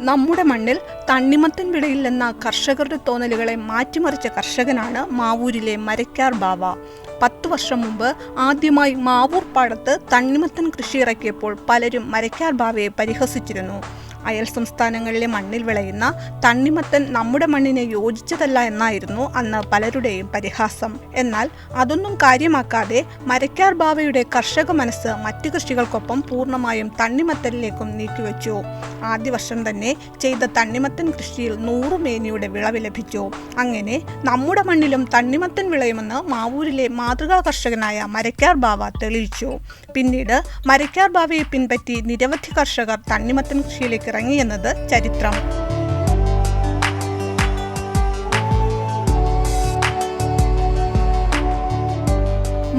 നമ്മുടെ മണ്ണിൽ തണ്ണിമത്തൻ വിളയില്ലെന്ന കർഷകരുടെ തോന്നലുകളെ മാറ്റിമറിച്ച കർഷകനാണ് മാവൂരിലെ മരക്കാർ ബാവ. 10 വർഷം മുമ്പ് ആദ്യമായി മാവൂർ പാടത്ത് തണ്ണിമത്തൻ കൃഷി ഇറക്കിയപ്പോൾ പലരും മരക്കാർ ബാവയെ പരിഹസിച്ചിരുന്നു. അയൽ സംസ്ഥാനങ്ങളിലെ മണ്ണിൽ വിളയുന്ന തണ്ണിമത്തൻ നമ്മുടെ മണ്ണിന് യോജിച്ചതല്ല എന്നായിരുന്നു അന്ന് പലരുടെയും പരിഹാസം. എന്നാൽ അതൊന്നും കാര്യമാക്കാതെ മരക്കാർ ബാവയുടെ കർഷക മനസ്സ് മറ്റു കൃഷികൾക്കൊപ്പം പൂർണ്ണമായും തണ്ണിമത്തനിലേക്കും നീക്കിവെച്ചു. ആദ്യ വർഷം തന്നെ ചെയ്ത തണ്ണിമത്തൻ കൃഷിയിൽ 100 മേനിയുടെ വിളവ് ലഭിച്ചു. അങ്ങനെ നമ്മുടെ മണ്ണിലും തണ്ണിമത്തൻ വിളയുമെന്ന് മാവൂരിലെ മാതൃകാ കർഷകനായ മരക്കാർ ബാവ തെളിയിച്ചു. പിന്നീട് മരക്കാർ ബാവയെ പിൻപറ്റി നിരവധി കർഷകർ തണ്ണിമത്തൻ കൃഷിയിലേക്ക് ഇറങ്ങിയെന്നത് ചരിത്രം.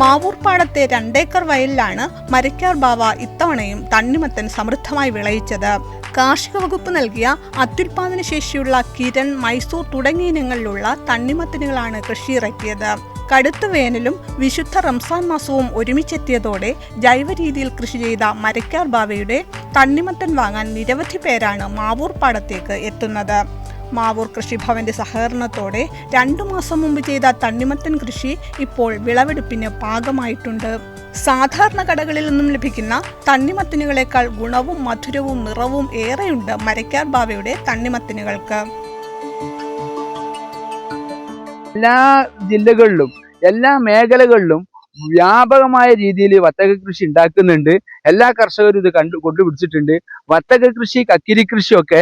മാവൂർ പാടത്തെ 2 ഏക്കർ വയലിലാണ് മരക്കാർ ബാവ ഇത്തവണയും തണ്ണിമത്തൻ സമൃദ്ധമായി വിളയിച്ചത്. കാർഷിക വകുപ്പ് നൽകിയ അത്യുൽപാദന ശേഷിയുള്ള കിരൺ, മൈസൂർ തുടങ്ങിയ ഇനങ്ങളിലുള്ള തണ്ണിമത്തനുകളാണ് കൃഷി ഇറക്കിയത്. കടുത്ത വേനലും വിശുദ്ധ റംസാൻ മാസവും ഒരുമിച്ചെത്തിയതോടെ ജൈവ രീതിയിൽ കൃഷി ചെയ്ത മരക്കാർ ബാവയുടെ തണ്ണിമത്തൻ വാങ്ങാൻ നിരവധി പേരാണ് മാവൂർ പാടത്തേക്ക് എത്തുന്നത്. മാവൂർ കൃഷിഭവന്റെ സഹകരണത്തോടെ 2 മാസം മുമ്പ് ചെയ്ത തണ്ണിമത്തൻ കൃഷി ഇപ്പോൾ വിളവെടുപ്പിന് പാകമായിട്ടുണ്ട്. സാധാരണ കടകളിൽ നിന്നും ലഭിക്കുന്ന തണ്ണിമത്തനുകളേക്കാൾ ഗുണവും മധുരവും നിറവും ഏറെയുണ്ട് മരക്കാർ ബാവയുടെ തണ്ണിമത്തനുകൾക്ക്. എല്ലാ ജില്ലകളിലും എല്ലാ മേഖലകളിലും വ്യാപകമായ രീതിയിൽ വത്തക കൃഷി ഉണ്ടാക്കുന്നുണ്ട്. എല്ലാ കർഷകരും ഇത് കൊണ്ടുപിടിച്ചിട്ടുണ്ട്. വത്തക കൃഷി, കക്കിരി കൃഷിയൊക്കെ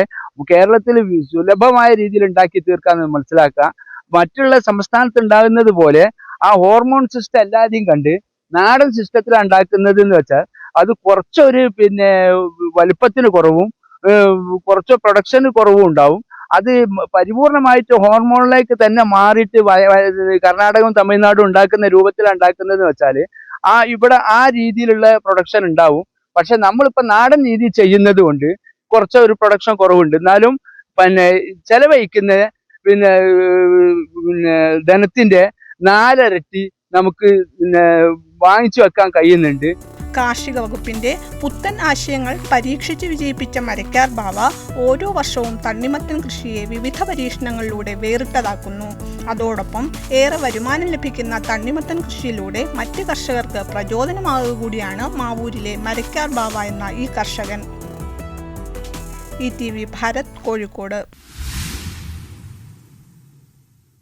കേരളത്തിൽ സുലഭമായ രീതിയിൽ ഉണ്ടാക്കി തീർക്കാന്ന് മനസ്സിലാക്കുക. മറ്റുള്ള സംസ്ഥാനത്ത് ഉണ്ടാകുന്നത് പോലെ ആ ഹോർമോൺ സിസ്റ്റം എല്ലാവരെയും കണ്ട് നാടൻ സിസ്റ്റത്തിലാണ് ഉണ്ടാക്കുന്നത് എന്ന് വെച്ചാൽ അത് കുറച്ചൊരു വലിപ്പത്തിന് കുറവും കുറച്ച് പ്രൊഡക്ഷന് കുറവും ഉണ്ടാവും. അത് പരിപൂർണമായിട്ട് ഹോർമോണിലേക്ക് തന്നെ മാറിയിട്ട് കർണാടകവും തമിഴ്നാടും ഉണ്ടാക്കുന്ന രൂപത്തിലാണ് ഉണ്ടാക്കുന്നതെന്ന് വെച്ചാൽ ഇവിടെ ആ രീതിയിലുള്ള പ്രൊഡക്ഷൻ ഉണ്ടാവും. പക്ഷെ നമ്മളിപ്പോൾ നാടൻ രീതി ചെയ്യുന്നത് കൊണ്ട് കുറച്ചൊരു പ്രൊഡക്ഷൻ കുറവുണ്ട്. എന്നാലും ചെലവഴിക്കുന്ന ധനത്തിന്റെ 4 ഇരട്ടി നമുക്ക് വാങ്ങിച്ചു വെക്കാൻ കഴിയുന്നുണ്ട്. കാർഷിക വകുപ്പിന്റെ പുത്തൻ ആശയങ്ങൾ പരീക്ഷിച്ച് വിജയിപ്പിച്ച മരക്കാർ ബാവ ഓരോ വർഷവും തണ്ണിമത്തൻ കൃഷിയെ വിവിധ പരീക്ഷണങ്ങളിലൂടെ വേറിട്ടതാക്കുന്നു. അതോടൊപ്പം ഏറെ വരുമാനം ലഭിക്കുന്ന തണ്ണിമത്തൻ കൃഷിയിലൂടെ മറ്റ് കർഷകർക്ക് പ്രചോദനമാകുക കൂടിയാണ് മാവൂരിലെ മരക്കാർ ബാവ എന്ന ഈ കർഷകൻ. ETV ഭാരത്, കോഴിക്കോട്.